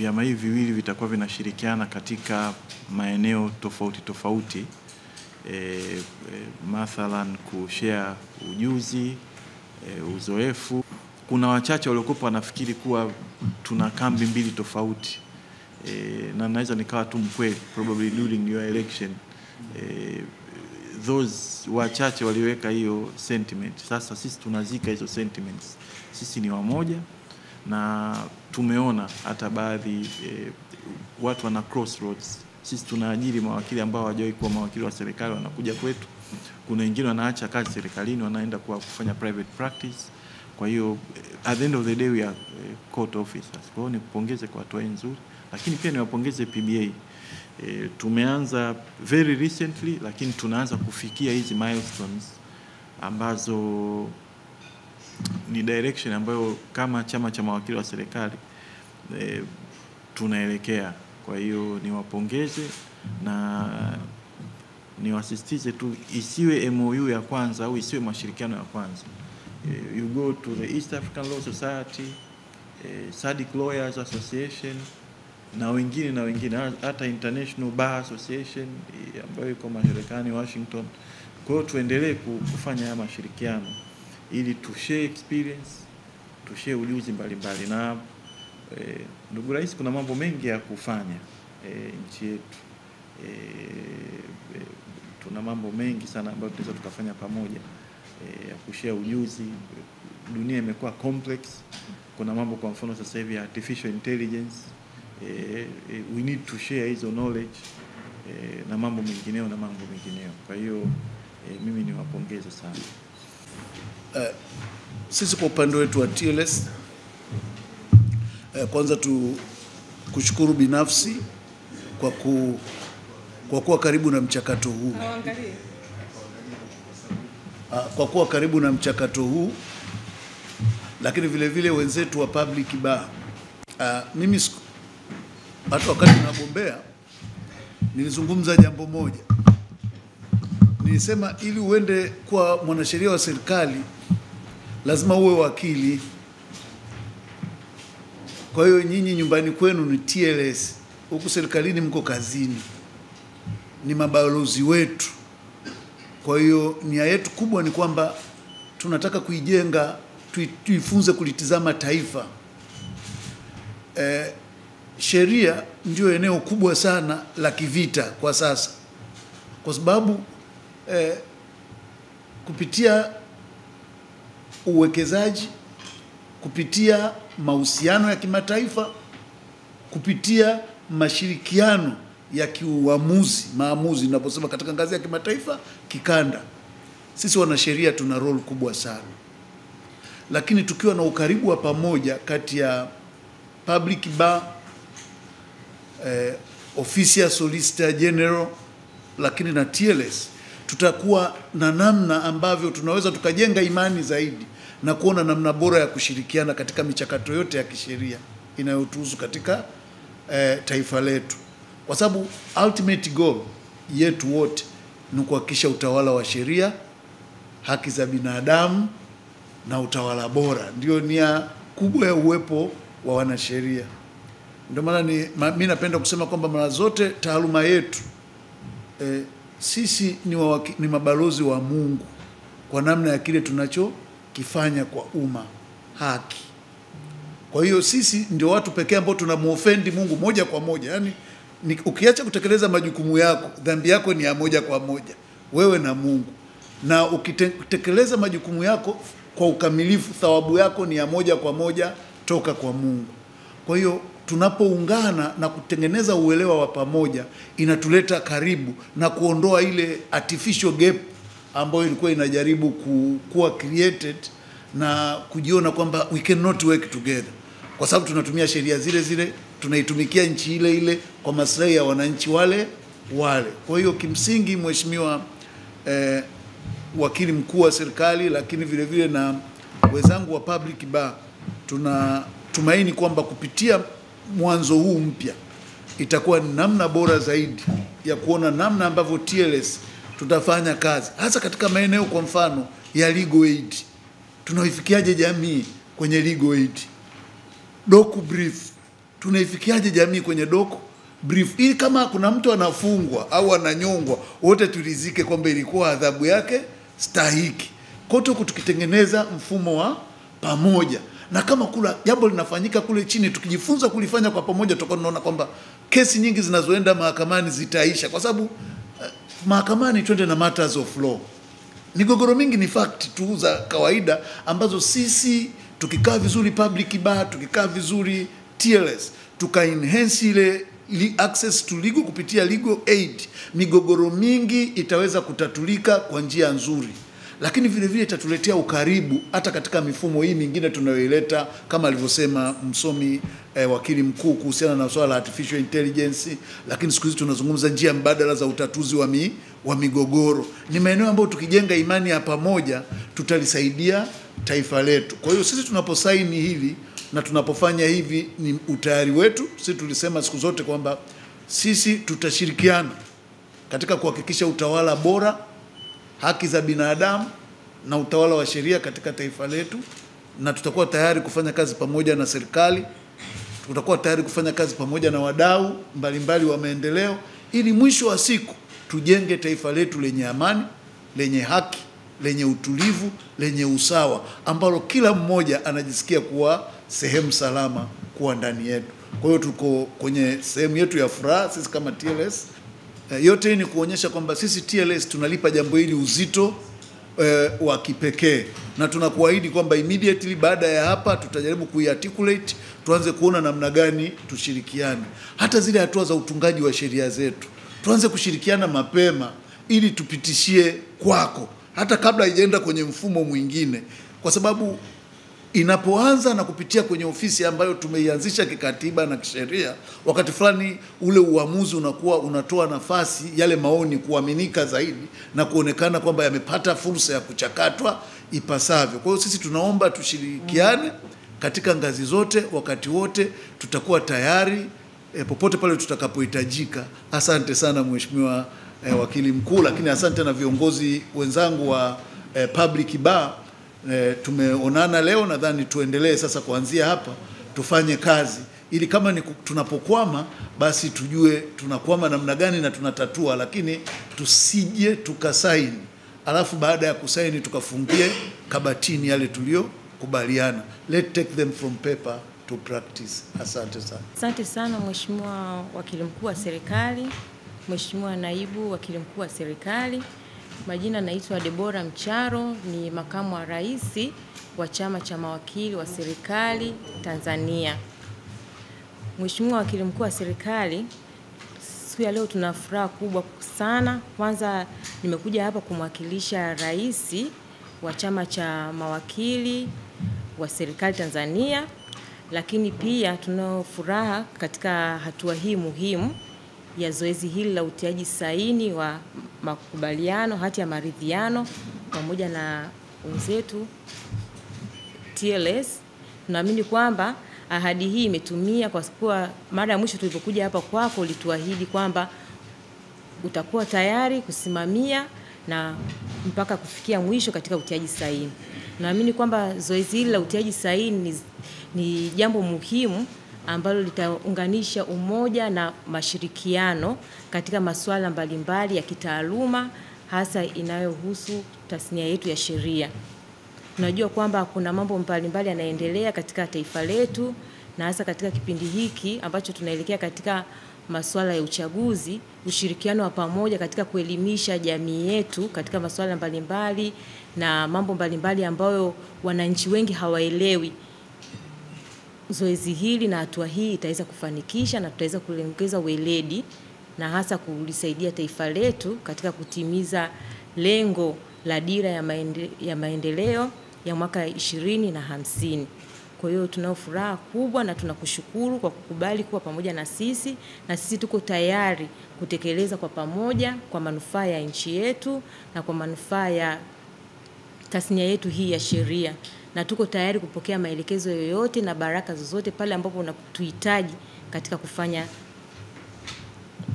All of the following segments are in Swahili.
vyama hivi viwili vitakuwa vinashirikiana katika maeneo tofauti tofauti, mathalan kushare ujuzi, uzoefu. Kuna wachache waliokuwa wanafikiri kuwa tuna kambi mbili tofauti, na naweza nikawa tu mkweli probably during your election, those wachache waliweka hiyo sentiment. Sasa sisi tunazika hizo sentiments, sisi ni wamoja, na tumeona hata baadhi watu wana crossroads. Sisi tunaajiri mawakili ambao hawajawahi kuwa mawakili wa serikali, wanakuja kwetu. Kuna wengine wanaacha kazi serikalini, wanaenda kufanya private practice. Kwa hiyo at the end of the day we are court officers. Kwa hiyo nikupongeze kwa hatua nzuri, lakini pia niwapongeze PBA. Tumeanza very recently, lakini tunaanza kufikia hizi milestones ambazo ni direction ambayo kama chama cha mawakili wa serikali tunaelekea. Kwa hiyo niwapongeze na niwasisitize tu isiwe MOU ya kwanza au isiwe mashirikiano ya kwanza. You go to the East African Law Society, SADC Lawyers Association, na wengine hata International Bar Association ambayo iko Marekani, Washington. Kwa hiyo tuendelee kufanya haya mashirikiano ili tushare experience, tushare ujuzi mbalimbali. Na ndugu Rais, kuna mambo mengi ya kufanya nchi yetu. Tuna mambo mengi sana ambayo tunaweza tukafanya pamoja, ya kushare ujuzi. Dunia imekuwa complex. Kuna mambo kwa mfano sasa hivi artificial intelligence, we need to share hizo knowledge, na mambo mengineo. Kwa hiyo mimi niwapongeze sana. Sisi kwa upande wetu wa TLS, kwanza kushukuru binafsi kwa kuwa karibu na mchakato huu. Kwa kuwa karibu na mchakato huu, lakini vile vile wenzetu wa Public Bar. Mimi hata wakati nagombea nilizungumza jambo moja. Nilisema ili uende kwa mwanasheria wa serikali lazima uwe wakili. Kwa hiyo nyinyi nyumbani kwenu ni TLS, huku serikalini mko kazini, ni mabalozi wetu. Kwa hiyo nia yetu kubwa ni kwamba tunataka kuijenga, tuifunze kulitizama taifa. Sheria ndio eneo kubwa sana la kivita kwa sasa, kwa sababu kupitia uwekezaji, kupitia mahusiano ya kimataifa, kupitia mashirikiano ya maamuzi ninaposema katika ngazi ya kimataifa, kikanda, sisi wanasheria tuna role kubwa sana. Lakini tukiwa na ukaribu wa pamoja kati ya Public Bar, ofisi ya Solicitor General, lakini na TLS, tutakuwa na namna ambavyo tunaweza tukajenga imani zaidi na kuona namna bora ya kushirikiana katika michakato yote ya kisheria inayotuhusu katika taifa letu. Kwa sababu ultimate goal yetu wote ni kuhakikisha utawala wa sheria, haki za binadamu na utawala bora. Ndio nia kubwa ya uwepo wa wanasheria. Ndio maana mimi napenda kusema kwamba mara zote taaluma yetu sisi ni mabalozi wa Mungu kwa namna ya kile tunachokifanya kwa umma, haki. Kwa hiyo sisi ndio watu pekee ambao tunamuoffend Mungu moja kwa moja. Yaani ukiacha kutekeleza majukumu yako, dhambi yako ni ya moja kwa moja wewe na Mungu. Na ukitekeleza majukumu yako kwa ukamilifu, thawabu yako ni ya moja kwa moja toka kwa Mungu. Kwa hiyo tunapoungana na kutengeneza uelewa wa pamoja, inatuleta karibu na kuondoa ile artificial gap ambayo ilikuwa inajaribu kuwa created na kujiona kwamba we cannot work together, kwa sababu tunatumia sheria zile zile, tunaitumikia nchi ile ile kwa maslahi ya wananchi wale. Kwa hiyo kimsingi, mheshimiwa wakili mkuu wa serikali, lakini vile vile na wenzangu wa Public Bar, tunatumaini kwamba kupitia mwanzo huu mpya itakuwa ni namna bora zaidi ya kuona namna ambavyo TLS tutafanya kazi, hasa katika maeneo kwa mfano ya legal aid. Tunaifikiaje jamii kwenye legal aid, docu brief, tunaifikiaje jamii kwenye doko brief, ili kama kuna mtu anafungwa au ananyongwa, wote tulizike kwamba ilikuwa adhabu yake stahiki. Kote huku tukitengeneza mfumo wa pamoja, na kama kula jambo linafanyika kule chini, tukijifunza kulifanya kwa pamoja, tutakuwa tunaona kwamba kesi nyingi zinazoenda mahakamani zitaisha, kwa sababu mahakamani twende na matters of law. Migogoro mingi ni fact tu za kawaida ambazo sisi tukikaa vizuri public bar, tukikaa vizuri TLS, tuka enhance ile access to legal kupitia legal aid, migogoro mingi itaweza kutatulika kwa njia nzuri. Lakini vile vile itatuletea ukaribu hata katika mifumo hii mingine tunayoileta, kama alivyosema msomi wakili mkuu kuhusiana na swala la artificial intelligence. Lakini siku hizi tunazungumza njia mbadala za utatuzi wa migogoro. Ni maeneo ambayo tukijenga imani ya pamoja tutalisaidia taifa letu. Kwa hiyo sisi tunaposaini hili na tunapofanya hivi, ni utayari wetu. Sisi tulisema siku zote kwamba sisi tutashirikiana katika kuhakikisha utawala bora, haki za binadamu na utawala wa sheria katika taifa letu, na tutakuwa tayari kufanya kazi pamoja na serikali, tutakuwa tayari kufanya kazi pamoja na wadau mbalimbali wa maendeleo, ili mwisho wa siku tujenge taifa letu lenye amani, lenye haki, lenye utulivu, lenye usawa, ambalo kila mmoja anajisikia kuwa sehemu salama kuwa ndani yetu. Kwa hiyo tuko kwenye sehemu yetu ya furaha sisi kama TLS. Yote hii ni kuonyesha kwamba sisi TLS tunalipa jambo hili uzito wa kipekee, na tunakuahidi kwamba immediately baada ya hapa tutajaribu kuiarticulate, tuanze kuona namna gani tushirikiane. Hata zile hatua za utungaji wa sheria zetu tuanze kushirikiana mapema, ili tupitishie kwako hata kabla haijaenda kwenye mfumo mwingine, kwa sababu inapoanza na kupitia kwenye ofisi ambayo tumeianzisha kikatiba na kisheria, wakati fulani ule uamuzi unakuwa unatoa nafasi yale maoni kuaminika zaidi na kuonekana kwamba yamepata fursa ya kuchakatwa ipasavyo. Kwa hiyo sisi tunaomba tushirikiane katika ngazi zote, wakati wote. Tutakuwa tayari popote pale tutakapohitajika. Asante sana Mheshimiwa wakili mkuu, lakini asante na viongozi wenzangu wa public bar. Tumeonana leo, nadhani tuendelee sasa kuanzia hapa, tufanye kazi ili kama ni tunapokwama basi tujue tunakwama namna gani na tunatatua, lakini tusije tukasaini alafu baada ya kusaini tukafungie kabatini yale tuliyokubaliana. Let's take them from paper to practice. Asante sana. Asante sana Mheshimiwa wakili mkuu wa serikali, Mheshimiwa naibu wakili mkuu wa serikali. Majina naitwa Deborah Mcharo, ni makamu wa rais wa chama cha mawakili wa serikali Tanzania. Mheshimiwa wakili mkuu wa serikali, siku ya leo tuna furaha kubwa sana. Kwanza nimekuja hapa kumwakilisha rais wa chama cha mawakili wa serikali Tanzania, lakini pia tunao furaha katika hatua hii muhimu ya zoezi hili la utiaji saini wa makubaliano, hati ya maridhiano pamoja na wenzetu TLS. Tunaamini kwamba ahadi hii imetumia, kwa kuwa mara ya mwisho tulipokuja hapa kwako ulituahidi kwamba utakuwa tayari kusimamia na mpaka kufikia mwisho katika utiaji saini. Naamini kwamba zoezi hili la utiaji saini ni jambo muhimu ambalo litaunganisha umoja na mashirikiano katika masuala mbalimbali ya kitaaluma, hasa inayohusu tasnia yetu ya sheria. Tunajua kwamba kuna mambo mbalimbali yanaendelea katika taifa letu, na hasa katika kipindi hiki ambacho tunaelekea katika masuala ya uchaguzi, ushirikiano wa pamoja katika kuelimisha jamii yetu katika masuala mbalimbali na mambo mbalimbali ambayo wananchi wengi hawaelewi. Zoezi hili na hatua hii itaweza kufanikisha na tutaweza kuongeza weledi na hasa kulisaidia taifa letu katika kutimiza lengo la dira ya maendeleo ya mwaka 2050. Kwa hiyo tunao furaha kubwa na tunakushukuru kwa kukubali kuwa pamoja na sisi, na sisi tuko tayari kutekeleza kwa pamoja kwa manufaa ya nchi yetu na kwa manufaa ya tasnia yetu hii ya sheria, na tuko tayari kupokea maelekezo yoyote na baraka zozote pale ambapo unatuhitaji katika kufanya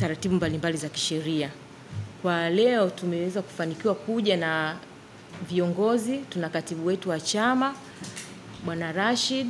taratibu mbalimbali za kisheria. Kwa leo tumeweza kufanikiwa kuja na viongozi. Tuna katibu wetu wa chama Bwana Rashid,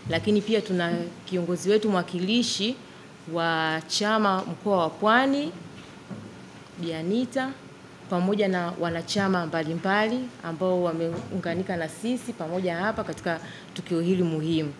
lakini pia tuna kiongozi wetu mwakilishi wa chama mkoa wa Pwani Bi Anita, pamoja na wanachama mbalimbali ambao wameunganika na sisi pamoja hapa katika tukio hili muhimu.